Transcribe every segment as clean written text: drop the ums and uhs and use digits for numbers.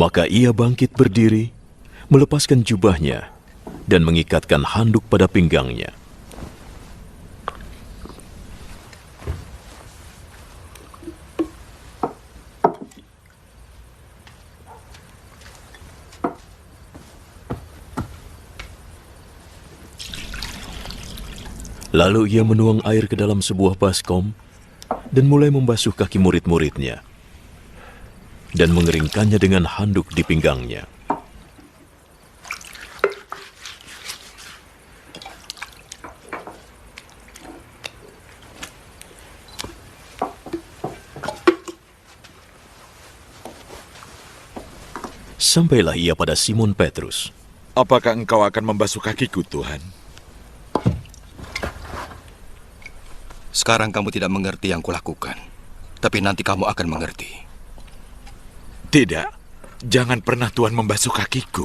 Maka ia bangkit berdiri, melepaskan jubahnya, dan mengikatkan handuk pada pinggangnya. Lalu ia menuang air ke dalam sebuah baskom dan mulai membasuh kaki murid-muridnya dan mengeringkannya dengan handuk di pinggangnya. Sampailah ia pada Simon Petrus. Apakah engkau akan membasuh kakiku, Tuhan? Sekarang kamu tidak mengerti yang kulakukan, tapi nanti kamu akan mengerti. Tidak, jangan pernah Tuhan membasuh kakiku.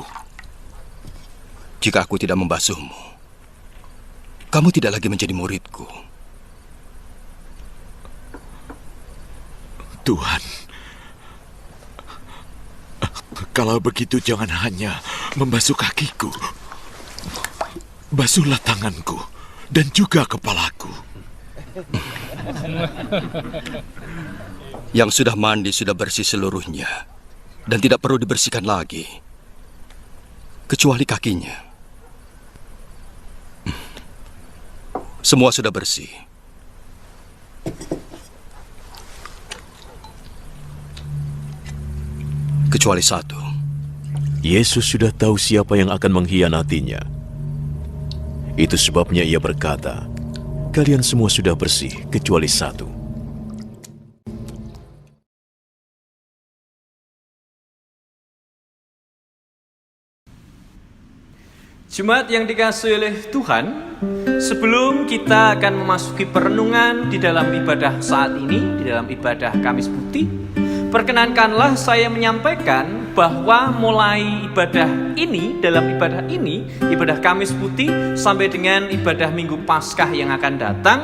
Jika aku tidak membasuhmu, kamu tidak lagi menjadi muridku. Tuhan, kalau begitu jangan hanya membasuh kakiku. Basuhlah tanganku dan juga kepalaku. Yang sudah mandi sudah bersih seluruhnya dan tidak perlu dibersihkan lagi, kecuali kakinya. Semua sudah bersih. Kecuali satu. Yesus sudah tahu siapa yang akan mengkhianatinya. Itu sebabnya ia berkata, "Kalian semua sudah bersih, kecuali satu." Jemaat yang dikasihi oleh Tuhan, sebelum kita akan memasuki perenungan di dalam ibadah saat ini, di dalam ibadah Kamis Putih, perkenankanlah saya menyampaikan bahwa mulai ibadah ini, dalam ibadah ini, ibadah Kamis Putih sampai dengan ibadah Minggu Paskah yang akan datang,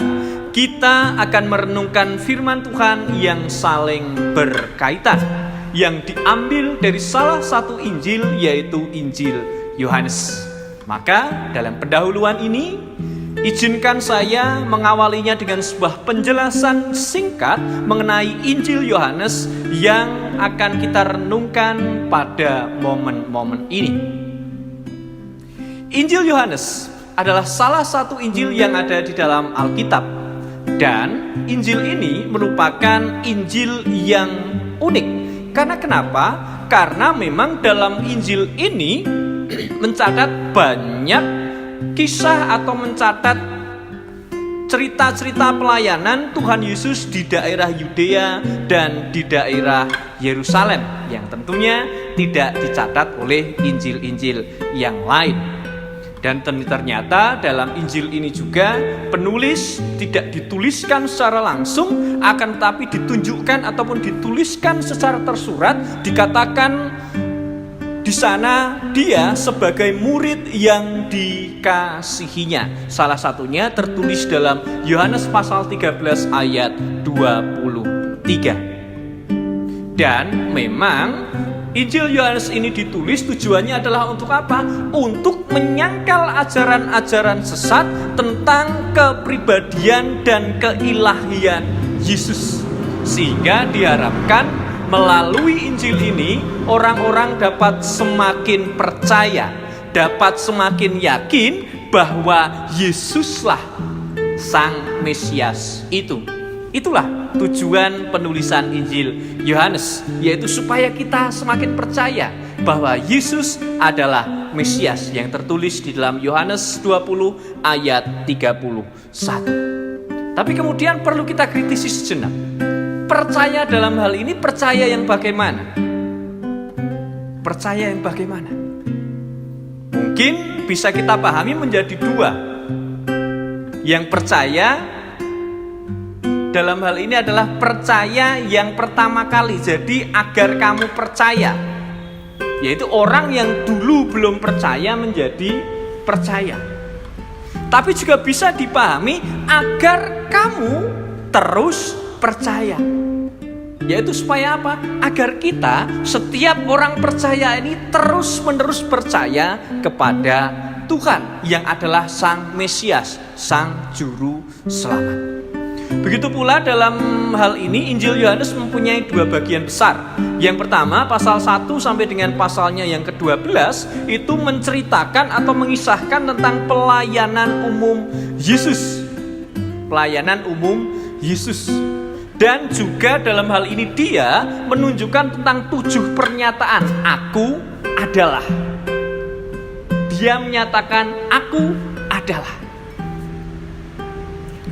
kita akan merenungkan firman Tuhan yang saling berkaitan, yang diambil dari salah satu Injil, yaitu Injil Yohanes. Maka dalam pendahuluan ini, izinkan saya mengawalinya dengan sebuah penjelasan singkat mengenai Injil Yohanes yang akan kita renungkan pada momen-momen ini. Injil Yohanes adalah salah satu Injil yang ada di dalam Alkitab. Dan Injil ini merupakan Injil yang unik. Karena kenapa? Karena memang dalam Injil ini mencatat banyak kisah atau mencatat cerita-cerita pelayanan Tuhan Yesus di daerah Yudea dan di daerah Yerusalem yang tentunya tidak dicatat oleh Injil-Injil yang lain. Dan ternyata dalam Injil ini juga penulis tidak dituliskan secara langsung, akan tetapi ditunjukkan ataupun dituliskan secara tersurat, dikatakan di sana dia sebagai murid yang dikasihinya. Salah satunya tertulis dalam Yohanes pasal 13 ayat 23. Dan memang Injil Yohanes ini ditulis tujuannya adalah untuk apa? Untuk menyangkal ajaran-ajaran sesat tentang kepribadian dan keilahian Yesus. Sehingga diharapkan melalui Injil ini, orang-orang dapat semakin percaya, dapat semakin yakin bahwa Yesuslah Sang Mesias itu. Itulah tujuan penulisan Injil Yohanes, yaitu supaya kita semakin percaya bahwa Yesus adalah Mesias yang tertulis di dalam Yohanes 20 ayat 31. Tapi kemudian perlu kita kritisi sejenak. Percaya dalam hal ini, percaya yang bagaimana? Percaya yang bagaimana? Mungkin bisa kita pahami menjadi dua. Yang percaya dalam hal ini adalah percaya yang pertama kali. Jadi agar kamu percaya, yaitu orang yang dulu belum percaya menjadi percaya. Tapi juga bisa dipahami agar kamu terus percaya. Yaitu supaya apa? Agar kita, setiap orang percaya ini terus-menerus percaya kepada Tuhan yang adalah Sang Mesias, Sang Juru Selamat. Begitu pula dalam hal ini Injil Yohanes mempunyai dua bagian besar. Yang pertama pasal 1 sampai dengan pasalnya yang ke-12 itu menceritakan atau mengisahkan tentang pelayanan umum Yesus. Pelayanan umum Yesus. Dan juga dalam hal ini dia menunjukkan tentang 7 pernyataan. Aku adalah. Dia menyatakan aku adalah.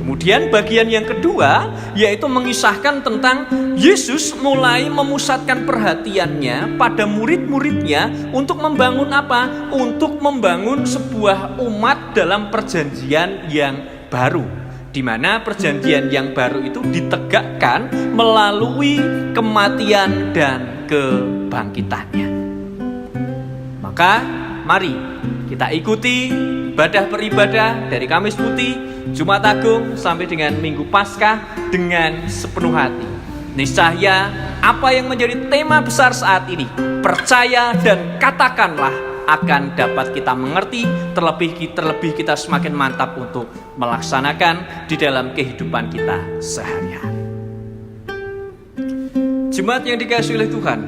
Kemudian bagian yang kedua yaitu mengisahkan tentang Yesus mulai memusatkan perhatiannya pada murid-muridnya untuk membangun apa? Untuk membangun sebuah umat dalam perjanjian yang baru, di mana perjanjian yang baru itu ditegakkan melalui kematian dan kebangkitannya. Maka mari kita ikuti ibadah beribadah dari Kamis Putih, Jumat Agung sampai dengan Minggu Paskah dengan sepenuh hati. Niscaya apa yang menjadi tema besar saat ini, percaya dan katakanlah, akan dapat kita mengerti, terlebih kita semakin mantap untuk melaksanakan di dalam kehidupan kita sehari-hari. Jemaat yang dikasihi oleh Tuhan,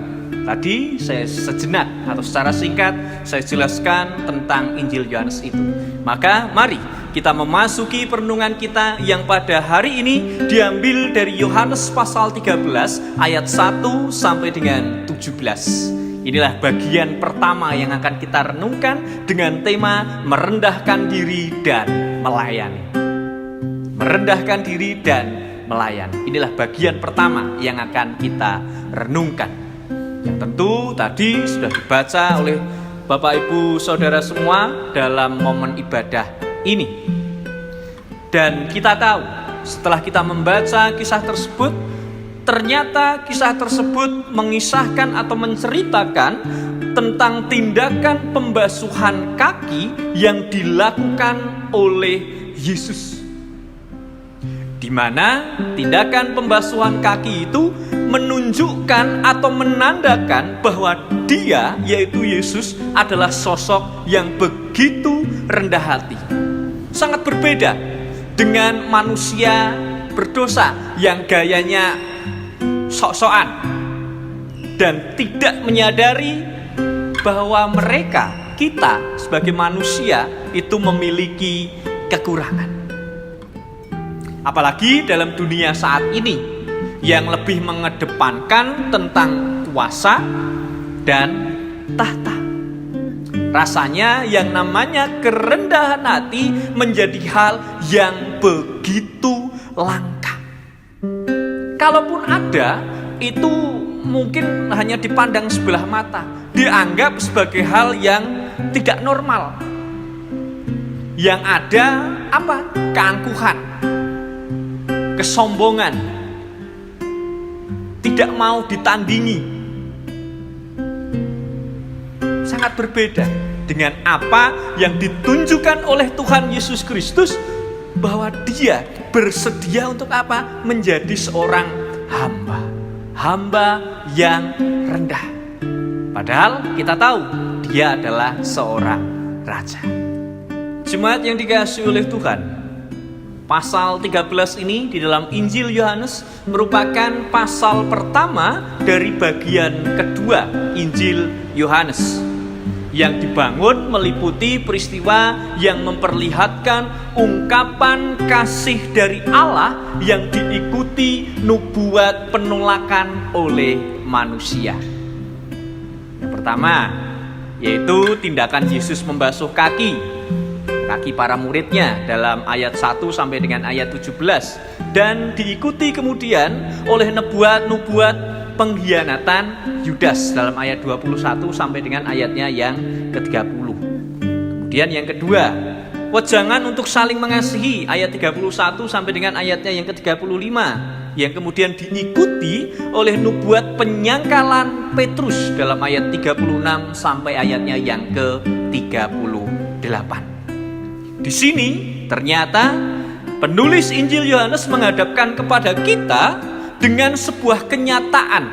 tadi saya sejenak atau secara singkat saya jelaskan tentang Injil Yohanes itu. Maka mari kita memasuki perenungan kita yang pada hari ini diambil dari Yohanes pasal 13 ayat 1 sampai dengan 17. Inilah bagian pertama yang akan kita renungkan dengan tema merendahkan diri dan melayani. Merendahkan diri dan melayani. Inilah bagian pertama yang akan kita renungkan. Yang tentu tadi sudah dibaca oleh Bapak Ibu Saudara semua dalam momen ibadah ini. Dan kita tahu setelah kita membaca kisah tersebut, ternyata kisah tersebut mengisahkan atau menceritakan tentang tindakan pembasuhan kaki yang dilakukan oleh Yesus. Di mana tindakan pembasuhan kaki itu menunjukkan atau menandakan bahwa dia, yaitu Yesus, adalah sosok yang begitu rendah hati. Sangat berbeda dengan manusia berdosa yang gayanya sok-sokan dan tidak menyadari bahwa kita sebagai manusia itu memiliki kekurangan. Apalagi dalam dunia saat ini yang lebih mengedepankan tentang kuasa dan tahta. Rasanya yang namanya kerendahan hati menjadi hal yang begitu langka. Kalaupun ada, itu mungkin hanya dipandang sebelah mata, dianggap sebagai hal yang tidak normal. Yang ada apa? Keangkuhan, kesombongan, tidak mau ditandingi. Sangat berbeda dengan apa yang ditunjukkan oleh Tuhan Yesus Kristus, bahwa dia bersedia untuk apa? Menjadi seorang hamba yang rendah. Padahal kita tahu dia adalah seorang raja. Jemaat yang dikasihi oleh Tuhan, pasal 13 ini di dalam Injil Yohanes merupakan pasal pertama dari bagian kedua Injil Yohanes, yang dibangun meliputi peristiwa yang memperlihatkan ungkapan kasih dari Allah yang diikuti nubuat penolakan oleh manusia. Yang pertama yaitu tindakan Yesus membasuh kaki para muridnya dalam ayat 1 sampai dengan ayat 17, dan diikuti kemudian oleh nubuat pengkhianatan Yudas dalam ayat 21 sampai dengan ayatnya yang ke-30. Kemudian yang kedua, wejangan untuk saling mengasihi ayat 31 sampai dengan ayatnya yang ke-35, yang kemudian diikuti oleh nubuat penyangkalan Petrus dalam ayat 36 sampai ayatnya yang ke-38. Di sini ternyata penulis Injil Yohanes menghadapkan kepada kita dengan sebuah kenyataan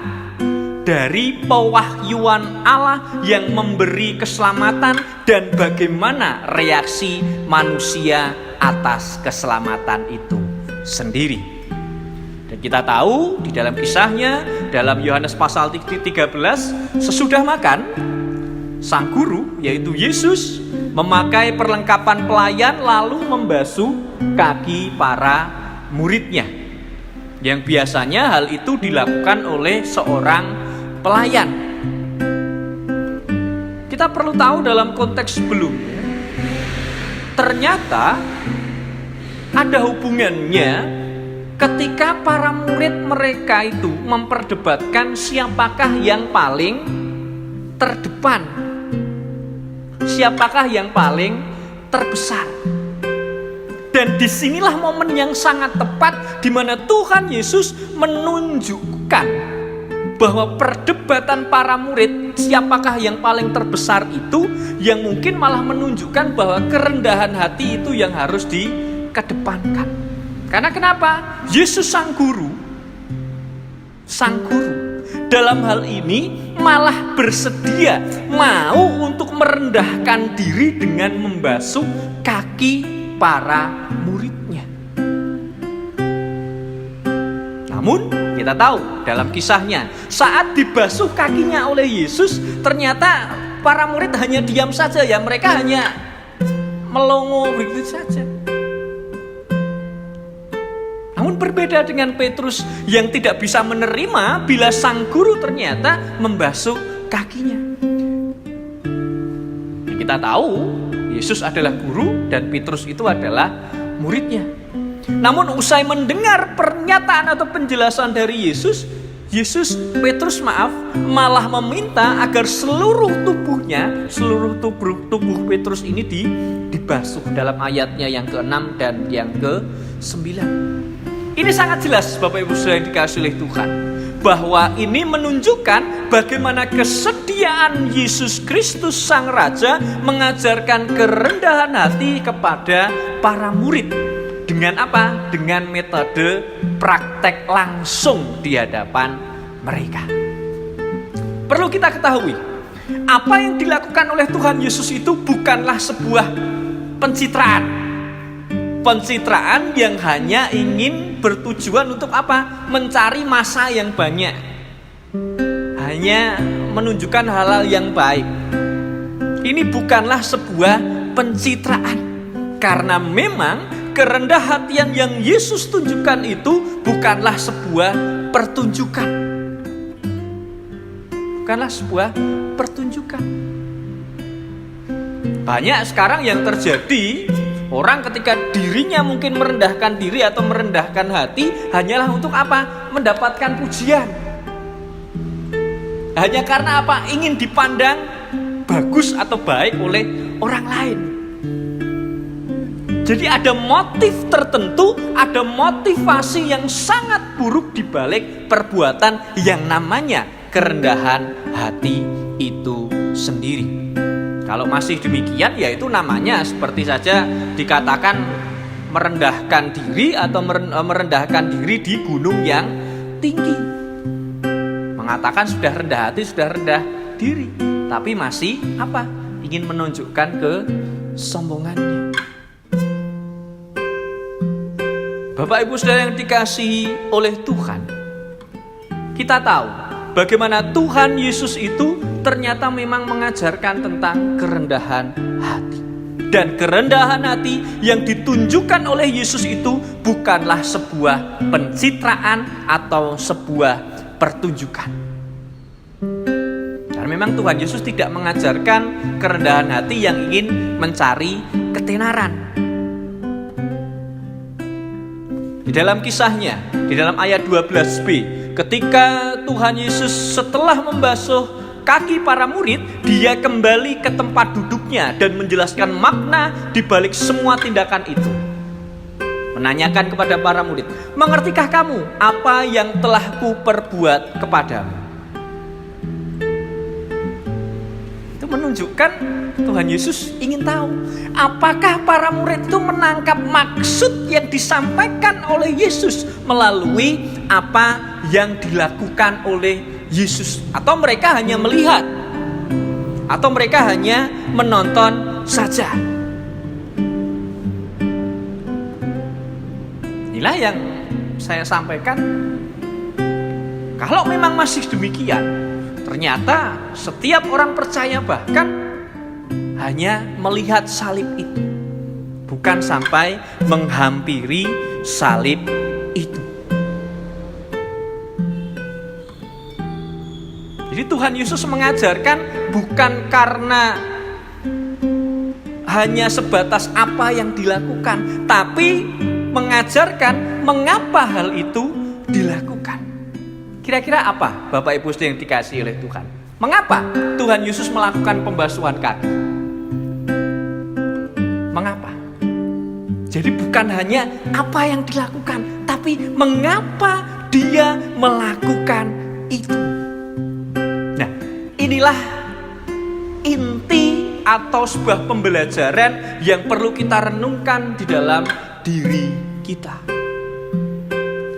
dari pewahyuan Allah yang memberi keselamatan dan bagaimana reaksi manusia atas keselamatan itu sendiri. Dan kita tahu di dalam kisahnya, dalam Yohanes pasal 13, sesudah makan, sang guru yaitu Yesus memakai perlengkapan pelayan lalu membasuh kaki para muridnya. Yang biasanya hal itu dilakukan oleh seorang pelayan. Kita perlu tahu dalam konteks sebelumnya, ternyata ada hubungannya ketika para murid mereka itu memperdebatkan siapakah yang paling terdepan, siapakah yang paling terbesar. Dan disinilah momen yang sangat tepat di mana Tuhan Yesus menunjukkan bahwa perdebatan para murid siapakah yang paling terbesar itu, yang mungkin malah menunjukkan bahwa kerendahan hati itu yang harus dikedepankan. Karena kenapa? Yesus sang guru dalam hal ini malah bersedia mau untuk merendahkan diri dengan membasuh kaki para muridnya. Namun kita tahu dalam kisahnya, saat dibasuh kakinya oleh Yesus, ternyata para murid hanya diam saja ya, mereka hanya melongo begitu saja. Namun berbeda dengan Petrus yang tidak bisa menerima bila sang guru ternyata membasuh kakinya. Kita tahu Yesus adalah guru dan Petrus itu adalah muridnya. Namun usai mendengar pernyataan atau penjelasan dari Petrus malah meminta agar seluruh tubuh Petrus ini dibasuh dalam ayatnya yang ke-6 dan yang ke-9. Ini sangat jelas Bapak Ibu Saudara yang dikasihi oleh Tuhan, bahwa ini menunjukkan bagaimana kesediaan Yesus Kristus Sang Raja mengajarkan kerendahan hati kepada para murid. Dengan apa? Dengan metode praktek langsung di hadapan mereka. Perlu kita ketahui, apa yang dilakukan oleh Tuhan Yesus itu bukanlah sebuah pencitraan yang hanya ingin bertujuan untuk apa? Mencari massa yang banyak, hanya menunjukkan hal-hal yang baik. Ini bukanlah sebuah pencitraan, karena memang kerendahan hatian yang Yesus tunjukkan itu bukanlah sebuah pertunjukan. Banyak sekarang yang terjadi, orang ketika dirinya mungkin merendahkan diri atau merendahkan hati hanyalah untuk apa? Mendapatkan pujian. Hanya karena apa? Ingin dipandang bagus atau baik oleh orang lain. Jadi ada motif tertentu, ada motivasi yang sangat buruk di balik perbuatan yang namanya kerendahan hati itu sendiri. Kalau masih demikian, ya itu namanya seperti saja dikatakan merendahkan diri atau merendahkan diri di gunung yang tinggi. Mengatakan sudah rendah hati, sudah rendah diri, tapi masih apa? Ingin menunjukkan kesombongannya. Bapak Ibu Saudara yang dikasihi oleh Tuhan, kita tahu bagaimana Tuhan Yesus itu ternyata memang mengajarkan tentang kerendahan hati. Dan kerendahan hati yang ditunjukkan oleh Yesus itu bukanlah sebuah pencitraan atau sebuah pertunjukan. Karena memang Tuhan Yesus tidak mengajarkan kerendahan hati yang ingin mencari ketenaran. Di dalam kisahnya, di dalam ayat 12b, ketika Tuhan Yesus setelah membasuh kaki para murid, dia kembali ke tempat duduknya dan menjelaskan makna di balik semua tindakan itu. Menanyakan kepada para murid, mengertikah kamu apa yang telah kuperbuat kepadamu? Itu menunjukkan Tuhan Yesus ingin tahu apakah para murid itu menangkap maksud yang disampaikan oleh Yesus melalui apa yang dilakukan oleh Yesus, atau mereka hanya melihat, atau mereka hanya menonton saja. Inilah yang saya sampaikan. Kalau memang masih demikian, ternyata setiap orang percaya bahkan hanya melihat salib itu, bukan sampai menghampiri salib itu. Jadi Tuhan Yesus mengajarkan bukan karena hanya sebatas apa yang dilakukan, tapi mengajarkan mengapa hal itu dilakukan. Kira-kira apa Bapak Ibu yang dikasihi oleh Tuhan? Mengapa Tuhan Yesus melakukan pembasuhan kaki? Mengapa? Jadi bukan hanya apa yang dilakukan, tapi mengapa dia melakukan itu. Nah, inilah inti atau sebuah pembelajaran yang perlu kita renungkan di dalam diri kita.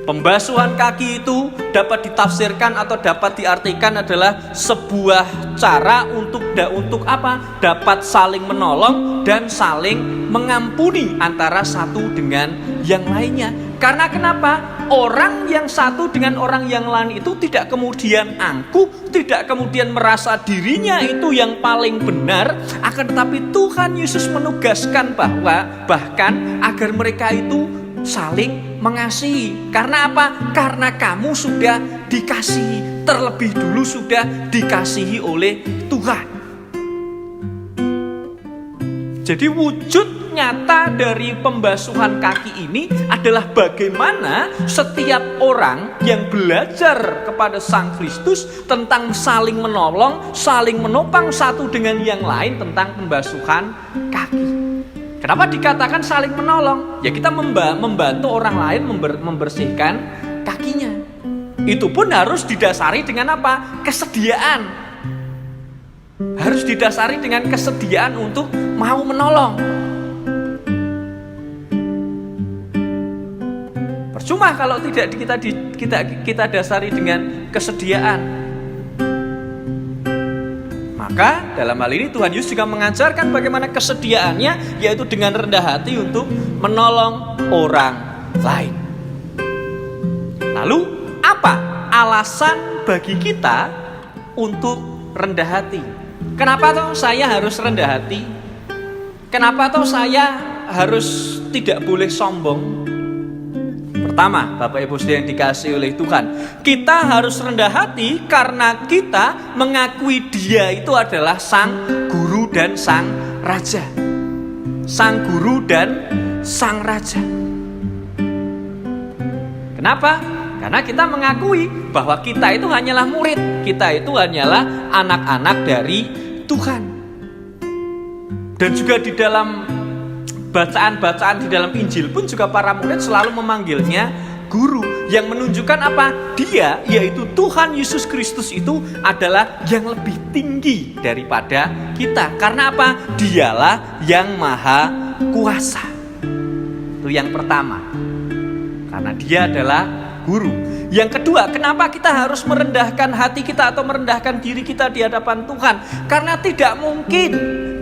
Pembasuhan kaki itu dapat ditafsirkan atau dapat diartikan adalah sebuah cara untuk apa? Dapat saling menolong dan saling mengampuni antara satu dengan yang lainnya. Karena kenapa? Orang yang satu dengan orang yang lain itu tidak kemudian angkuh, tidak kemudian merasa dirinya itu yang paling benar, akan tetapi Tuhan Yesus menugaskan bahwa bahkan agar mereka itu saling mengasihi. Karena apa? Karena kamu sudah dikasihi, terlebih dulu sudah dikasihi oleh Tuhan. Jadi wujud nyata dari pembasuhan kaki ini adalah bagaimana setiap orang yang belajar kepada Sang Kristus tentang saling menolong, saling menopang satu dengan yang lain tentang pembasuhan kaki. Kenapa dikatakan saling menolong? Ya kita membantu orang lain membersihkan kakinya. Itu pun harus didasari dengan apa? Kesediaan. Harus didasari dengan kesediaan untuk mau menolong. Percuma kalau tidak kita dasari dengan kesediaan. Maka dalam hal ini Tuhan Yesus juga mengajarkan bagaimana kesediaannya, yaitu dengan rendah hati untuk menolong orang lain. Lalu apa alasan bagi kita untuk rendah hati? Kenapa toh saya harus rendah hati? Kenapa toh saya harus tidak boleh sombong? Pertama, Bapak Ibu yang dikasihi oleh Tuhan, kita harus rendah hati karena kita mengakui Dia itu adalah Sang Guru dan Sang Raja. Sang Guru dan Sang Raja. Kenapa? Karena kita mengakui bahwa kita itu hanyalah murid, kita itu hanyalah anak-anak dari Tuhan. Dan juga di dalam bacaan-bacaan di dalam Injil pun juga para murid selalu memanggilnya guru, yang menunjukkan apa? Dia, yaitu Tuhan Yesus Kristus itu adalah yang lebih tinggi daripada kita. Karena apa? Dialah yang maha kuasa. Itu yang pertama. Karena dia adalah guru. Yang kedua, kenapa kita harus merendahkan hati kita atau merendahkan diri kita di hadapan Tuhan? Karena tidak mungkin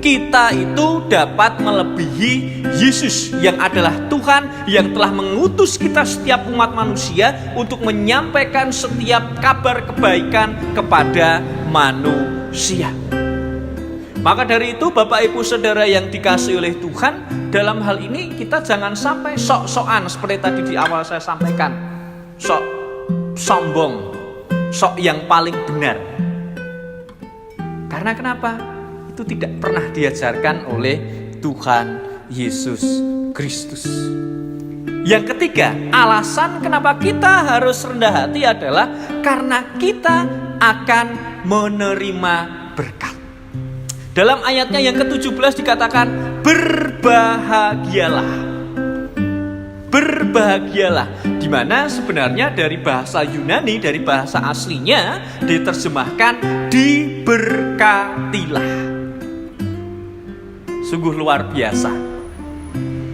kita itu dapat melebihi Yesus yang adalah Tuhan yang telah mengutus kita setiap umat manusia untuk menyampaikan setiap kabar kebaikan kepada manusia. Maka dari itu Bapak Ibu Saudara yang dikasihi oleh Tuhan, dalam hal ini kita jangan sampai sok-sokan seperti tadi di awal saya sampaikan. Sok sombong, sok yang paling benar. Karena kenapa? Itu tidak pernah diajarkan oleh Tuhan Yesus Kristus. Yang ketiga, alasan kenapa kita harus rendah hati adalah karena kita akan menerima berkat. Dalam ayatnya yang ke-17 dikatakan, berbahagialah. Berbahagialah, di mana sebenarnya dari bahasa Yunani, dari bahasa aslinya diterjemahkan diberkatilah. Sungguh luar biasa.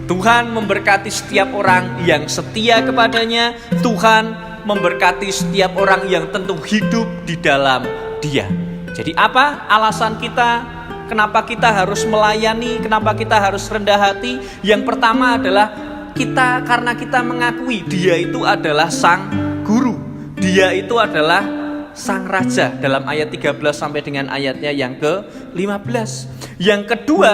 Tuhan memberkati setiap orang yang setia kepadanya. Tuhan memberkati setiap orang yang tentu hidup di dalam Dia. Jadi apa alasan kita? Kenapa kita harus melayani? Kenapa kita harus rendah hati? Yang pertama adalah karena kita mengakui Dia itu adalah Sang Guru. Dia itu adalah Sang Raja dalam ayat 13 sampai dengan ayatnya yang ke-15. Yang kedua,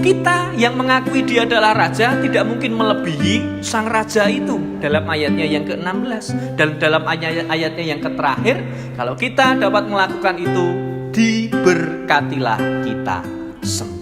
kita yang mengakui Dia adalah Raja tidak mungkin melebihi Sang Raja itu dalam ayatnya yang ke-16. Dan dalam ayatnya yang terakhir, kalau kita dapat melakukan itu, diberkatilah kita semua.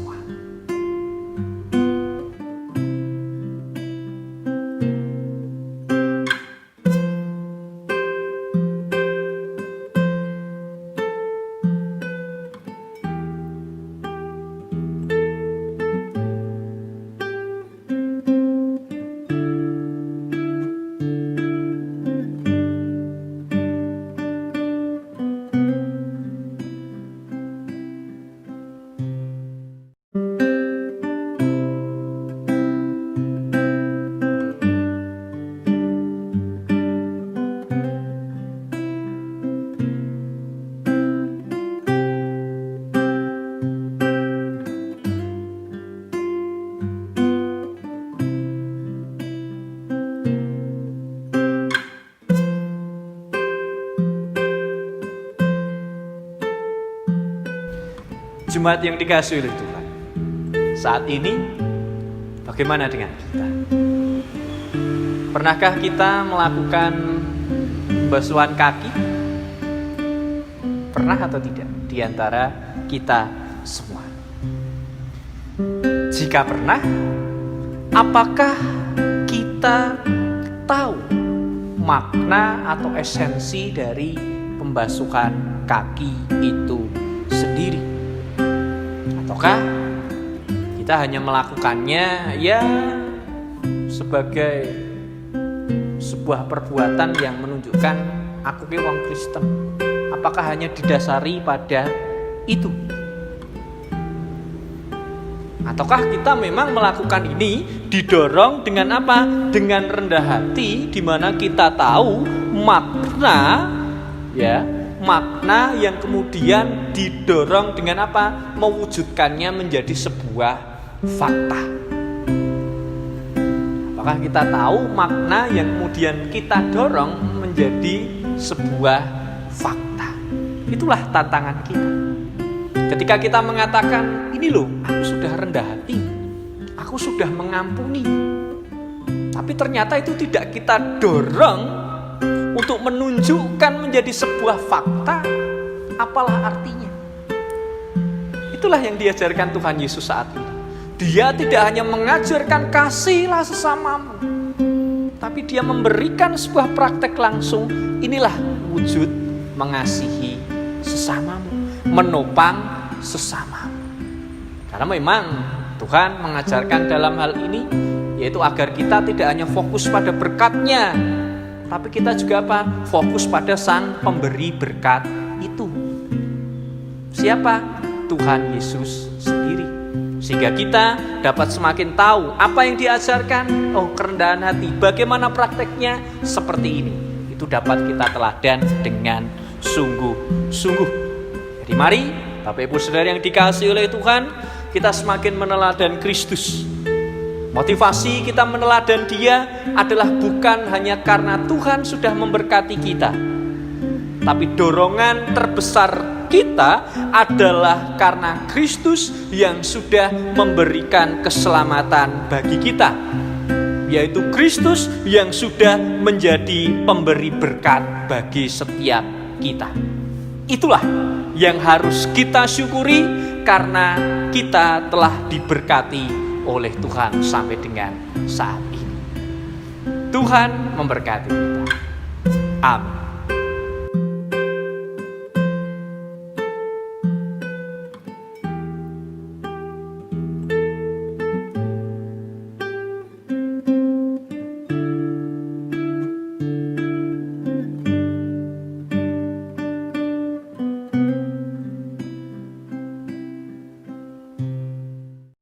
Jemaat yang dikasihi oleh Tuhan, saat ini bagaimana dengan kita? Pernahkah kita melakukan pembasuhan kaki? Pernah atau tidak di antara kita semua? Jika pernah, apakah kita tahu makna atau esensi dari pembasuhan kaki itu sendiri? Ataukah kita hanya melakukannya ya sebagai sebuah perbuatan yang menunjukkan aku ki wong Kristen? Apakah hanya didasari pada itu? Ataukah kita memang melakukan ini didorong dengan apa? Dengan rendah hati, di mana kita tahu makna yang kemudian didorong dengan apa? Mewujudkannya menjadi sebuah fakta. Apakah kita tahu makna yang kemudian kita dorong menjadi sebuah fakta? Itulah tantangan kita. Ketika kita mengatakan, ini loh, aku sudah rendah hati, aku sudah mengampuni, tapi ternyata itu tidak kita dorong untuk menunjukkan menjadi sebuah fakta, apalah artinya? Itulah yang diajarkan Tuhan Yesus saat ini. Dia tidak hanya mengajarkan kasihlah sesamamu, tapi Dia memberikan sebuah praktek langsung. Inilah wujud mengasihi sesamamu, menopang sesamamu. Karena memang Tuhan mengajarkan dalam hal ini, yaitu agar kita tidak hanya fokus pada berkat-Nya, tapi kita juga apa? Fokus pada Sang Pemberi berkat itu. Siapa? Tuhan Yesus sendiri. Sehingga kita dapat semakin tahu apa yang diajarkan. Oh, kerendahan hati. Bagaimana prakteknya? Seperti ini. Itu dapat kita teladan dengan sungguh-sungguh. Jadi mari, Bapak Ibu Saudara yang dikasihi oleh Tuhan, kita semakin meneladan Kristus. Motivasi kita meneladan Dia adalah bukan hanya karena Tuhan sudah memberkati kita, tapi dorongan terbesar kita adalah karena Kristus yang sudah memberikan keselamatan bagi kita, yaitu Kristus yang sudah menjadi pemberi berkat bagi setiap kita. Itulah yang harus kita syukuri karena kita telah diberkati oleh Tuhan sampai dengan saat ini. Tuhan memberkati kita. Amin.